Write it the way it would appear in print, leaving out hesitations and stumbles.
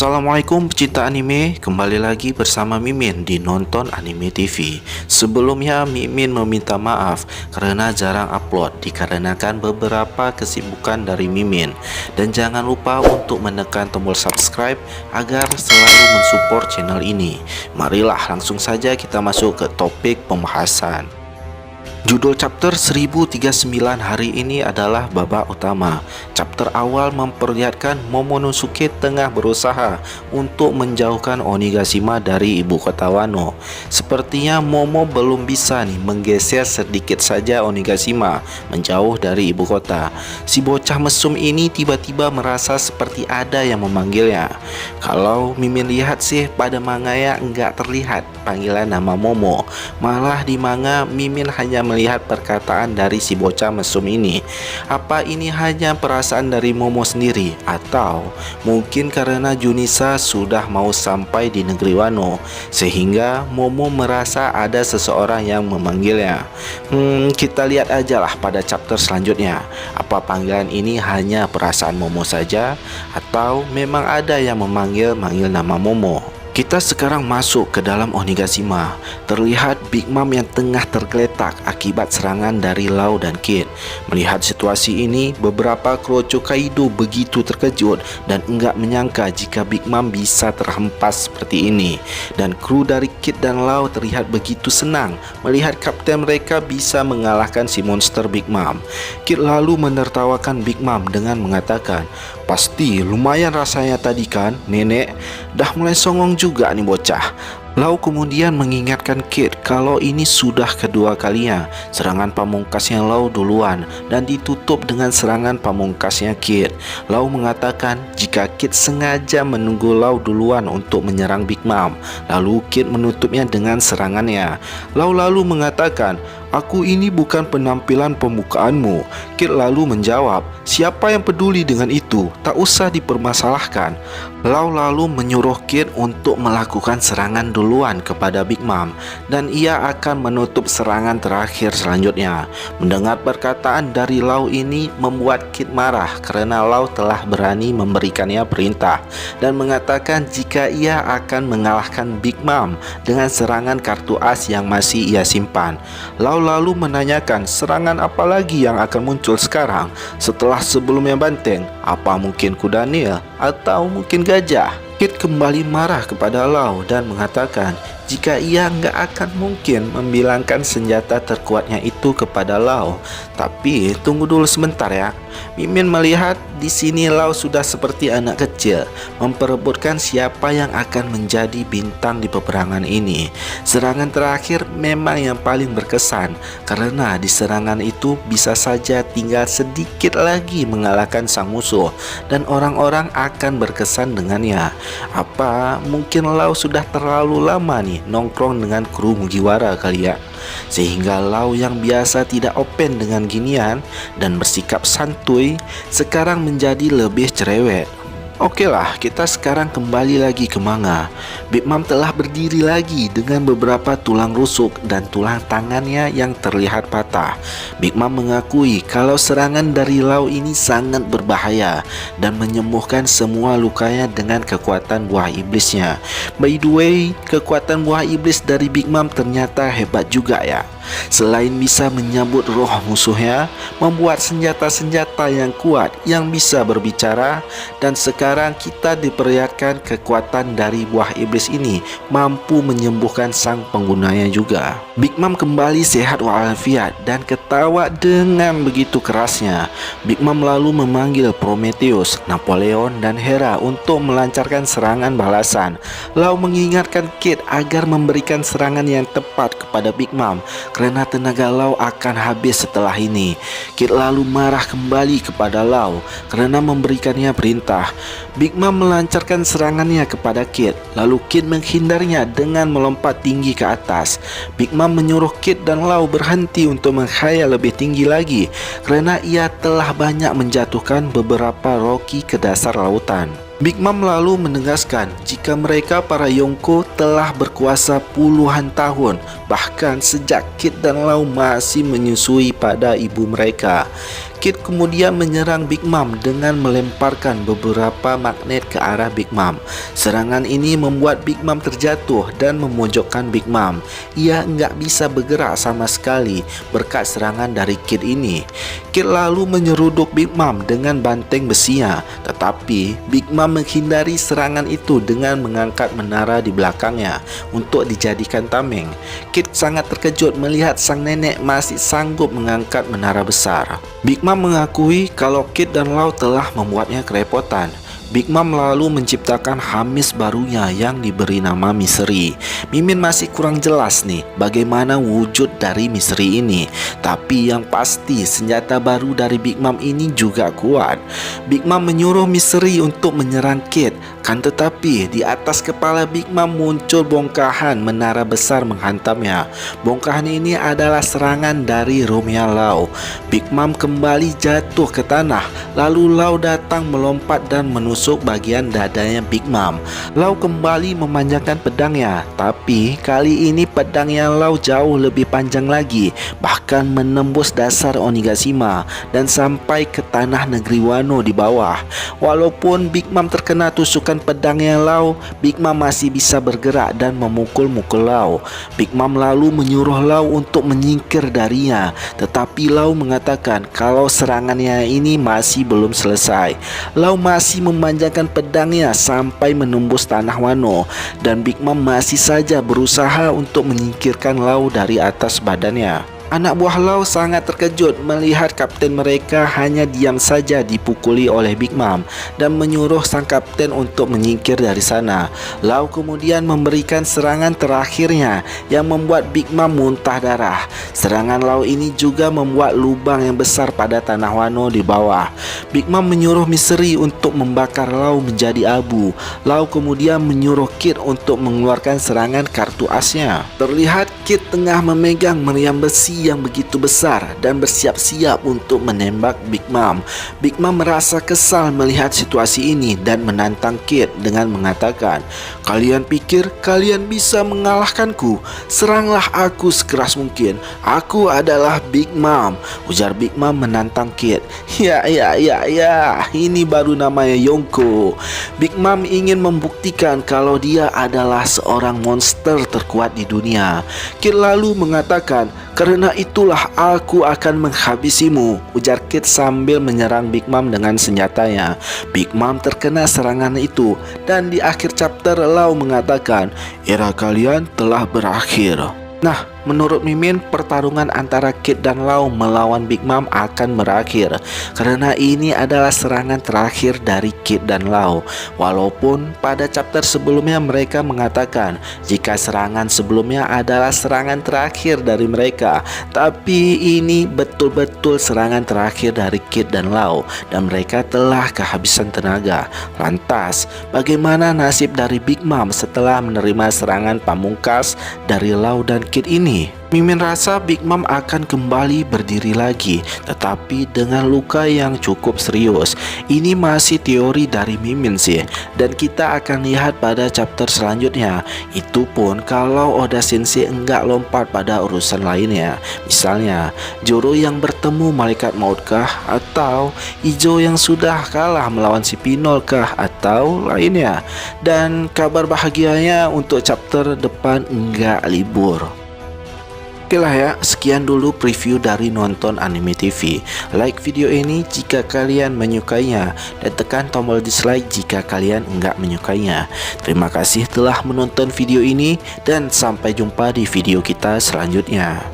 Assalamualaikum pecinta anime, kembali lagi bersama Mimin di Nonton Anime TV. Sebelumnya Mimin meminta maaf karena jarang upload dikarenakan beberapa kesibukan dari Mimin. Dan jangan lupa untuk menekan tombol subscribe agar selalu mensupport channel ini. Marilah langsung saja kita masuk ke topik pembahasan. Judul chapter 1039 hari ini adalah babak utama. Chapter awal memperlihatkan Momonosuke tengah berusaha untuk menjauhkan Onigashima dari ibu kota Wano. Sepertinya Momo belum bisa menggeser sedikit saja Onigashima menjauh dari ibu kota. Si bocah mesum ini tiba-tiba merasa seperti ada yang memanggilnya. Kalau Mimin lihat sih pada manganya enggak terlihat panggilan nama Momo. Malah di manga Mimin hanya melihat perkataan dari si bocah mesum ini. Apa ini hanya perasaan dari Momo sendiri, atau mungkin karena Junisa sudah mau sampai di negeri Wano sehingga Momo merasa ada seseorang yang memanggilnya. Kita lihat aja lah pada chapter selanjutnya. Apa panggilan ini hanya perasaan Momo saja, atau memang ada yang memanggil nama Momo? Kita sekarang masuk ke dalam Onigashima. Terlihat Big Mom yang tengah tergeletak akibat serangan dari Law dan Kid. Melihat situasi ini, beberapa kru Kaido begitu terkejut dan enggak menyangka jika Big Mom bisa terhempas seperti ini. Dan kru dari Kid dan Law terlihat begitu senang melihat kapten mereka bisa mengalahkan si monster Big Mom. Kid lalu menertawakan Big Mom dengan mengatakan, "Pasti lumayan rasanya tadi kan, nenek? Dah mulai songong juga nih bocah." Law kemudian mengingatkan Kid kalau ini sudah kedua kalinya serangan pamungkasnya Law duluan dan ditutup dengan serangan pamungkasnya Kid. Law mengatakan jika Kid sengaja menunggu Law duluan untuk menyerang Big Mom, lalu Kid menutupnya dengan serangannya. Law lalu mengatakan, "Aku ini bukan penampilan pembukaanmu." Kid lalu menjawab, "Siapa yang peduli dengan itu? Tak usah dipermasalahkan." Law lalu menyuruh Kid untuk melakukan serangan duluan kepada Big Mom dan ia akan menutup serangan terakhir selanjutnya. Mendengar perkataan dari Law ini membuat Kid marah karena Law telah berani memberikannya perintah dan mengatakan jika ia akan mengalahkan Big Mom dengan serangan kartu as yang masih ia simpan. Law lalu menanyakan serangan apa lagi yang akan muncul sekarang setelah sebelumnya banteng. Apa mungkin kuda Nil atau mungkin gajah? Kid kembali marah kepada Law dan mengatakan jika ia nggak akan mungkin membilangkan senjata terkuatnya itu kepada Law. Tapi tunggu dulu sebentar ya. Mimin melihat di sini Law sudah seperti anak kecil memperebutkan siapa yang akan menjadi bintang di peperangan ini. Serangan terakhir memang yang paling berkesan karena di serangan itu bisa saja tinggal sedikit lagi mengalahkan sang musuh dan orang-orang akan berkesan dengannya. Apa mungkin Law sudah terlalu lama nongkrong dengan kru Mugiwara kali ya, sehingga Law yang biasa tidak open dengan ginian dan bersikap santuy sekarang menjadi lebih cerewet. Oke lah, kita sekarang kembali lagi ke manga. Big Mom telah berdiri lagi dengan beberapa tulang rusuk dan tulang tangannya yang terlihat patah. Big Mom mengakui kalau serangan dari Law ini sangat berbahaya dan menyembuhkan semua lukanya dengan kekuatan buah iblisnya. By the way, kekuatan buah iblis dari Big Mom ternyata hebat juga ya. Selain bisa menyambut roh musuhnya, membuat senjata-senjata yang kuat yang bisa berbicara, dan sekarang kita diperlihatkan kekuatan dari buah iblis ini mampu menyembuhkan sang penggunanya juga. Big Mom kembali sehat walafiat dan ketawa dengan begitu kerasnya. Big Mom lalu memanggil Prometheus, Napoleon, dan Hera untuk melancarkan serangan balasan. Law mengingatkan Kid agar memberikan serangan yang tepat kepada Big Mom karena tenaga Law akan habis setelah ini. Kid lalu marah kembali kepada Law karena memberikannya perintah. Big Mom melancarkan serangannya kepada Kid, lalu Kid menghindarnya dengan melompat tinggi ke atas. Big Mom menyuruh Kid dan Law berhenti untuk menghayal lebih tinggi lagi karena ia telah banyak menjatuhkan beberapa Rocky ke dasar lautan. Big Mom lalu menegaskan jika mereka para Yonko telah berkuasa puluhan tahun, bahkan sejak Kid dan Law masih menyusui pada ibu mereka. Kid kemudian menyerang Big Mom dengan melemparkan beberapa magnet ke arah Big Mom. Serangan ini membuat Big Mom terjatuh dan memojokkan Big Mom. Ia nggak bisa bergerak sama sekali berkat serangan dari Kid ini. Kid lalu menyeruduk Big Mom dengan banteng besinya, tetapi Big Mom menghindari serangan itu dengan mengangkat menara di belakangnya untuk dijadikan tameng. Kid sangat terkejut melihat sang nenek masih sanggup mengangkat menara besar. Big Mom mengakui kalau Kid dan Lau telah membuatnya kerepotan. Big Mom lalu menciptakan Hamis barunya yang diberi nama Misteri. Mimin masih kurang jelas nih bagaimana wujud dari misteri ini, tapi yang pasti senjata baru dari Big Mom ini juga kuat. Big Mom menyuruh Misteri untuk menyerang Kid, kan tetapi di atas kepala Big Mom muncul bongkahan menara besar menghantamnya. Bongkahan ini adalah serangan dari Romeo Lau. Big Mom kembali jatuh ke tanah, lalu Lau datang melompat dan menusuk bagian dadanya Big Mom. Lau kembali memanjangkan pedangnya, tapi kali ini pedangnya Lau jauh lebih panjang lagi, bahkan menembus dasar Onigashima dan sampai ke tanah negeri Wano di bawah. Walaupun Big Mom terkena tusukan pedangnya Lau, Big Mom masih bisa bergerak dan memukul-mukul Lau. Big Mom lalu menyuruh Lau untuk menyingkir darinya, tetapi Lau mengatakan kalau serangannya ini masih belum selesai. Lau masih memanjangkan pedangnya sampai menembus tanah Wano, dan Big Mom masih saja berusaha untuk menyingkirkan Lau dari atas badannya. Anak buah Lau sangat terkejut melihat kapten mereka hanya diam saja dipukuli oleh Big Mom dan menyuruh sang kapten untuk menyingkir dari sana. Lau kemudian memberikan serangan terakhirnya yang membuat Big Mom muntah darah. Serangan Lau ini juga membuat lubang yang besar pada tanah Wano di bawah. Big Mom menyuruh Misteri untuk membakar Lau menjadi abu. Lau kemudian menyuruh Kid untuk mengeluarkan serangan kartu asnya. Terlihat Kid tengah memegang meriam besi yang begitu besar dan bersiap-siap untuk menembak Big Mom. Big Mom merasa kesal melihat situasi ini dan menantang Kid dengan mengatakan, "Kalian pikir kalian bisa mengalahkanku? Seranglah aku sekeras mungkin. Aku adalah Big Mom," ujar Big Mom menantang Kid. Ya, ini baru namanya Yonko. Big Mom ingin membuktikan kalau dia adalah seorang monster terkuat di dunia. Kid lalu mengatakan, "Karena itulah aku akan menghabisimu," ujar Kid sambil menyerang Big Mom dengan senjatanya. Big Mom terkena serangan itu, dan di akhir chapter Lau mengatakan, "Era kalian telah berakhir." Nah, menurut Mimin, pertarungan antara Kid dan Lau melawan Big Mom akan berakhir karena ini adalah serangan terakhir dari Kid dan Lau. Walaupun pada chapter sebelumnya mereka mengatakan jika serangan sebelumnya adalah serangan terakhir dari mereka, tapi ini betul-betul serangan terakhir dari Kid dan Lau dan mereka telah kehabisan tenaga. Lantas, bagaimana nasib dari Big Mom setelah menerima serangan pamungkas dari Lau dan Kid ini? Mimin rasa Big Mom akan kembali berdiri lagi, tetapi dengan luka yang cukup serius. Ini masih teori dari Mimin sih, dan kita akan lihat pada chapter selanjutnya. Itu pun kalau Oda Sensei enggak lompat pada urusan lainnya. Misalnya, Zoro yang bertemu malaikat maut kah? Atau Izo yang sudah kalah melawan si Pinol kah? Atau lainnya. Dan kabar bahagianya untuk chapter depan enggak libur. Oke lah ya, sekian dulu preview dari Nonton Anime TV. Like video ini jika kalian menyukainya, dan tekan tombol dislike jika kalian enggak menyukainya. Terima kasih telah menonton video ini, dan sampai jumpa di video kita selanjutnya.